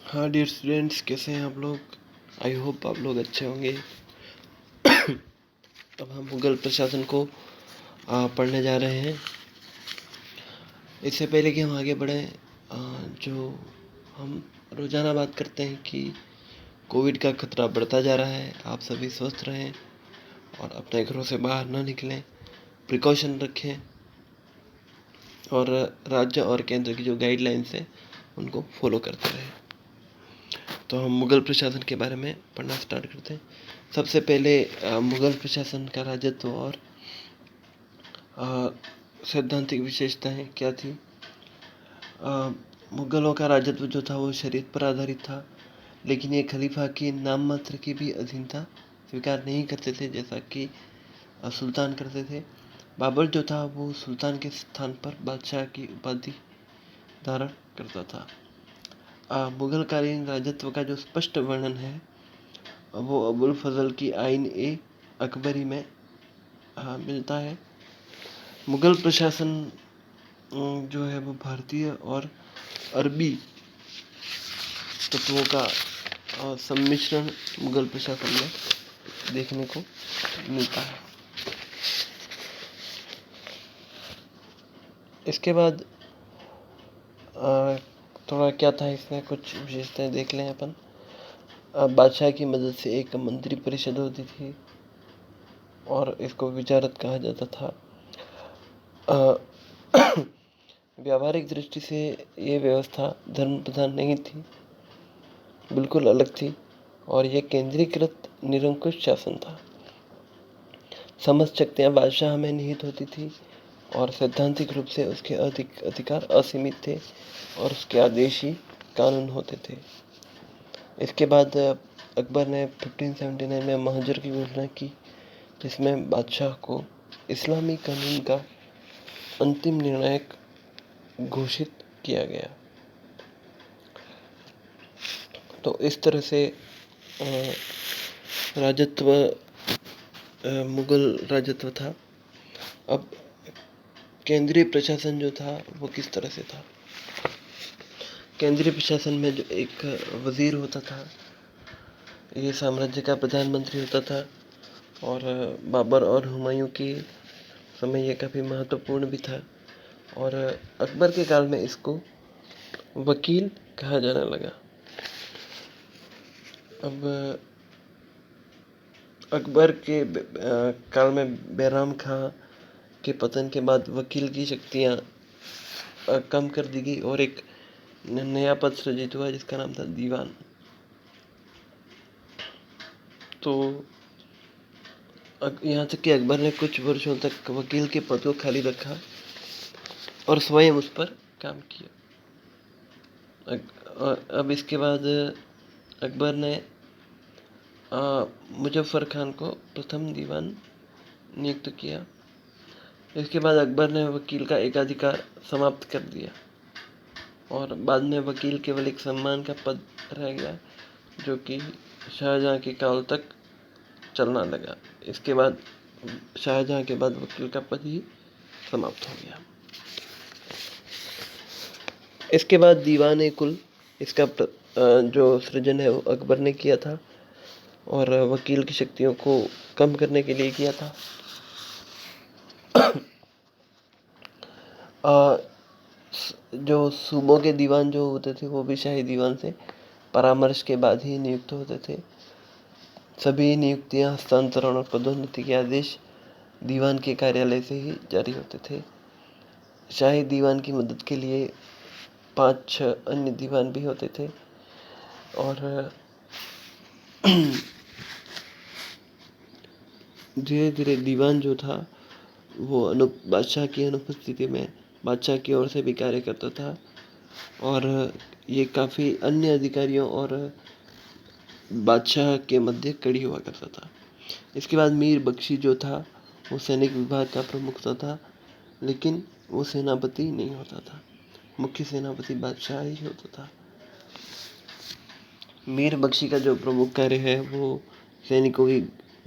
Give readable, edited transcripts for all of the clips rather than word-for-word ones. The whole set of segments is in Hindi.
हाँ डियर स्टूडेंट्स, कैसे हैं आप लोग। आई होप आप लोग अच्छे होंगे। अब हम मुगल प्रशासन को पढ़ने जा रहे हैं। इससे पहले कि हम आगे बढ़ें, जो हम रोज़ाना बात करते हैं कि कोविड का खतरा बढ़ता जा रहा है। आप सभी स्वस्थ रहें और अपने घरों से बाहर ना निकलें, प्रिकॉशन रखें और राज्य और केंद्र की जो गाइडलाइंस हैं उनको फॉलो करते रहें। तो हम मुगल प्रशासन के बारे में पढ़ना स्टार्ट करते हैं। सबसे पहले मुगल प्रशासन का राजत्व और सैद्धांतिक विशेषताएं क्या थी। मुगलों का राजत्व जो था वो शरीयत पर आधारित था, लेकिन ये खलीफा की नाम मात्र की भी अधीनता स्वीकार नहीं करते थे, जैसा कि सुल्तान करते थे। बाबर जो था वो सुल्तान के स्थान पर बादशाह की उपाधि धारण करता था। मुगलकालीन राजत्व का जो स्पष्ट वर्णन है वो अबुल फजल की आइन ए अकबरी में मिलता है। मुगल प्रशासन जो है वो भारतीय और अरबी तत्वों का सम्मिश्रण मुगल प्रशासन में देखने को मिलता है। इसके बाद थोड़ा क्या था इसमें, कुछ विशेषताएं देख लें अपन। बादशाह की मदद से एक मंत्री परिषद होती थी और इसको विचारत कहा जाता था। व्यावहारिक दृष्टि से ये व्यवस्था धर्म प्रधान नहीं थी, बिल्कुल अलग थी, और यह केंद्रीकृत निरंकुश शासन था। समझ शक्तियाँ बादशाह में निहित होती थी और सैद्धांतिक रूप से उसके अधिकार असीमित थे और उसके आदेश ही कानून होते थे। इसके बाद अकबर ने 1579 में महजर की घोषणा की, जिसमें बादशाह को इस्लामी कानून का अंतिम निर्णायक घोषित किया गया। तो इस तरह से राजत्व मुगल राजत्व था। अब केंद्रीय प्रशासन जो था वो किस तरह से था। केंद्रीय प्रशासन में जो एक वजीर होता था, ये साम्राज्य का प्रधानमंत्री होता था, और बाबर और हुमायूं के समय ये काफ़ी महत्वपूर्ण भी था, और अकबर के काल में इसको वकील कहा जाने लगा। अब अकबर के काल में बैराम खां के पतन के बाद वकील की शक्तियाँ कम कर दी गई और एक नया पद सृजित हुआ जिसका नाम था दीवान। तो यहाँ तक कि अकबर ने कुछ वर्षों तक वकील के पद को खाली रखा और स्वयं उस पर काम किया। अब इसके बाद अकबर ने मुजफ्फर खान को प्रथम दीवान नियुक्त किया। इसके बाद अकबर ने वकील का एकाधिकार समाप्त कर दिया और बाद में वकील केवल एक सम्मान का पद रह गया, जो कि शाहजहां के काल तक चलना लगा। इसके बाद शाहजहां के बाद वकील का पद ही समाप्त हो गया। इसके बाद दीवान कुल, इसका जो सृजन है वो अकबर ने किया था और वकील की शक्तियों को कम करने के लिए किया था। जो सूबों के दीवान जो होते थे वो भी शाही दीवान से परामर्श के बाद ही नियुक्त होते थे। सभी नियुक्तियां, हस्तांतरण और पदोन्नति के आदेश दीवान के कार्यालय से ही जारी होते थे। शाही दीवान की मदद के लिए 5-6 अन्य दीवान भी होते थे और धीरे धीरे दीवान जो था वो बादशाह की अनुपस्थिति में बादशाह की ओर से भी कार्य करता था और ये काफ़ी अन्य अधिकारियों और बादशाह के मध्य कड़ी हुआ करता था। इसके बाद मीर बख्शी जो था वो सैनिक विभाग का प्रमुख था, लेकिन वो सेनापति नहीं होता था। मुख्य सेनापति बादशाह ही होता था। मीर बख्शी का जो प्रमुख कार्य है वो सैनिकों की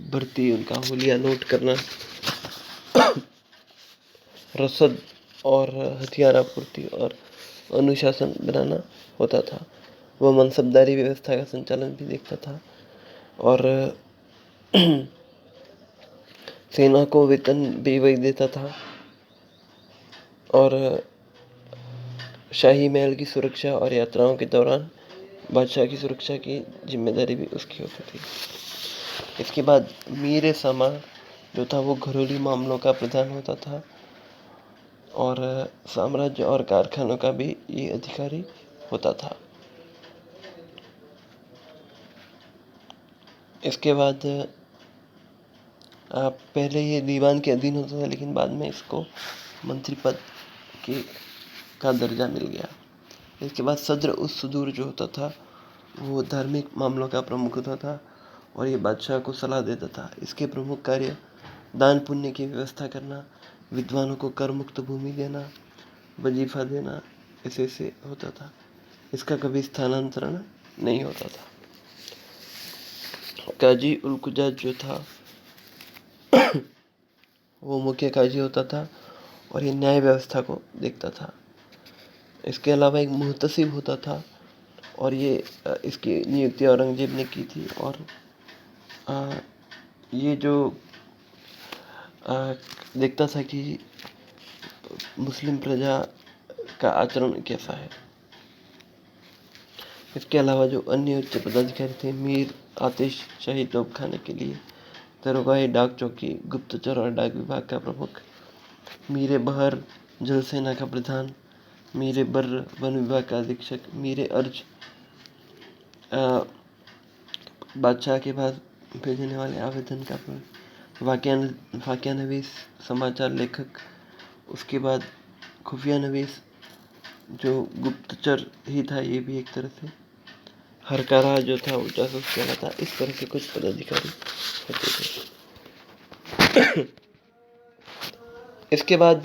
भर्ती, उनका हुलिया नोट करना, रसद और हथियार आपूर्ति और अनुशासन बनाना होता था। वह मनसबदारी व्यवस्था का संचालन भी देखता था और सेना को वेतन भी वही देता था और शाही महल की सुरक्षा और यात्राओं के दौरान बादशाह की सुरक्षा की जिम्मेदारी भी उसकी होती थी। इसके बाद मीर समा जो था वो घरेलू मामलों का प्रधान होता था और साम्राज्य और कारखानों का भी ये अधिकारी होता था। इसके बाद पहले ये दीवान के अधीन होता था, लेकिन बाद में इसको मंत्री पद का दर्जा मिल गया। इसके बाद सद्र उस सुदूर जो होता था वो धार्मिक मामलों का प्रमुख होता था और ये बादशाह को सलाह देता था। इसके प्रमुख कार्य दान पुण्य की व्यवस्था करना, विद्वानों को कर मुक्त भूमि देना, वजीफा देना, ऐसे होता था। इसका कभी स्थानांतरण नहीं होता था। काजी उल कुजात जो था वो मुख्य काजी होता था और ये न्याय व्यवस्था को देखता था। इसके अलावा एक मुहतसिब होता था और ये इसकी नियुक्ति औरंगजेब ने की थी और ये जो देखता था कि मुस्लिम प्रजा का आचरण कैसा है। इसके अलावा जो अन्य उच्च पदाधिकारी थे, मीर आतिश शाही तोपखाने के लिए दरोगाई, डाक चौकी, गुप्तचर और डाक विभाग का प्रमुख, मीर बहर जल सेना का प्रधान, मीर बर्र वन विभाग का अधीक्षक, मीर अर्ज बादशाह के पास भेजने वाले आवेदन का वाकिया नवीस समाचार लेखक, उसके बाद खुफिया नवीस जो गुप्तचर ही था, ये भी एक तरह से हरकारा जो था वो जासूस कहलाता। इस तरह के कुछ पदाधिकारी होते थे। इसके बाद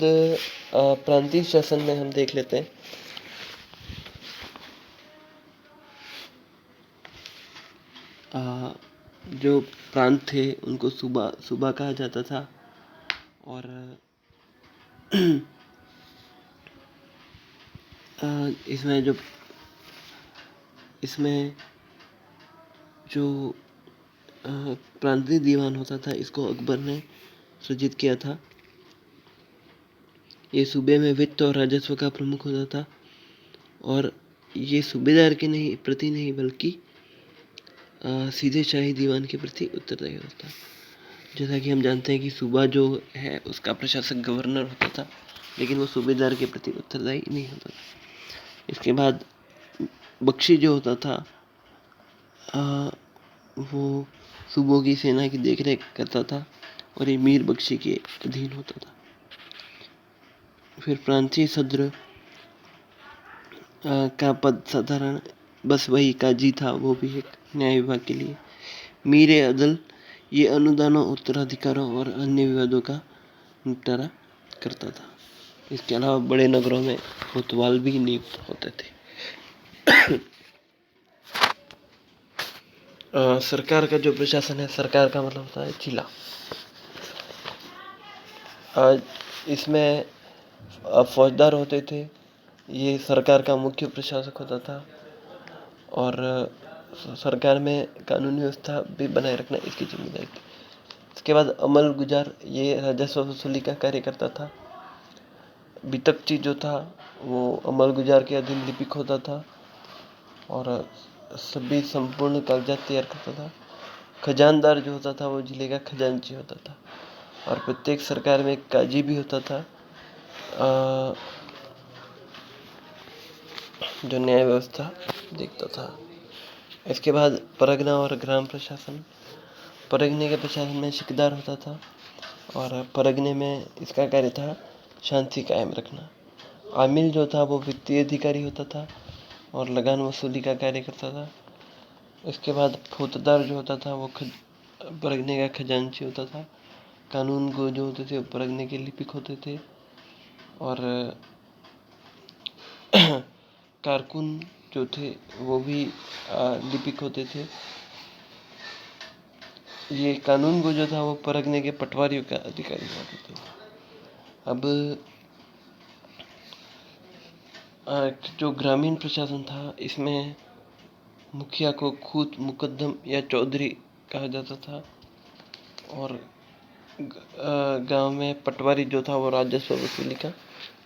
प्रांतीय शासन में हम देख लेते हैं। जो प्रांत थे उनको सूबा कहा जाता था और इसमें जो प्रांतीय दीवान होता था इसको अकबर ने सृजित किया था। ये सूबे में वित्त और राजस्व का प्रमुख होता था और ये सूबेदार के प्रति नहीं बल्कि सीधे शाही दीवान के प्रति उत्तरदायी होता था। जैसा कि हम जानते हैं कि सूबा जो है उसका प्रशासक गवर्नर होता था, लेकिन वो सूबेदार के प्रति उत्तरदायी नहीं होता था। इसके बाद बख्शी जो होता था वो सूबों की सेना की देखरेख करता था और ये मीर बख्शी के अधीन होता था। फिर प्रांतीय सद्र का पद साधारण बस वही काजी था, वो भी एक न्याय विभाग के लिए। मीर अदल ये अनुदानों, उत्तराधिकारों और अन्य विवादों का निपटारा करता था। इसके अलावा बड़े नगरों में कोतवाल भी नियुक्त होते थे। सरकार का जो प्रशासन है, सरकार का मतलब होता है जिला। इसमें फौजदार होते थे, ये सरकार का मुख्य प्रशासक होता था और सरकार में कानूनी व्यवस्था भी बनाए रखना इसकी जिम्मेदारी थी। इसके बाद अमल गुजार ये राजस्व वसूली का कार्य करता था। बितकची जो था वो अमल गुजार के अधीन लिपिक होता था और सभी संपूर्ण कागजात तैयार करता था। खजानदार जो होता था वो जिले का खजांची होता था और प्रत्येक सरकार में एक काजी भी होता था जो न्याय व्यवस्था देखता था। इसके बाद परगना और ग्राम प्रशासन। परगने के प्रशासन में सिकदार होता था और परगने में इसका कार्य था शांति कायम रखना। आमिल जो था वो वित्तीय अधिकारी होता था और लगान वसूली का कार्य करता था। इसके बाद फौजदार जो होता था वो परगने का खजांची होता था। कानून को जो होते थे वो परगने के लिपिक होते थे और कारकुन जो थे वो भी लिपिक होते थे। ये कानून को जो था वो परगने के पटवारियों का अधिकारी होते थे। अब जो ग्रामीण प्रशासन था इसमें मुखिया को खूत, मुकद्दम या चौधरी कहा जाता था और गांव में पटवारी जो था वो राजस्व वसूली का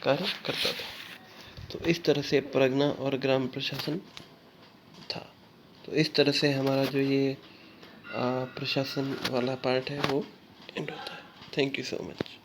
कार्य करता था। तो इस तरह से परगना और ग्राम प्रशासन था। तो इस तरह से हमारा जो ये प्रशासन वाला पार्ट है वो एंड होता है। Thank you so much.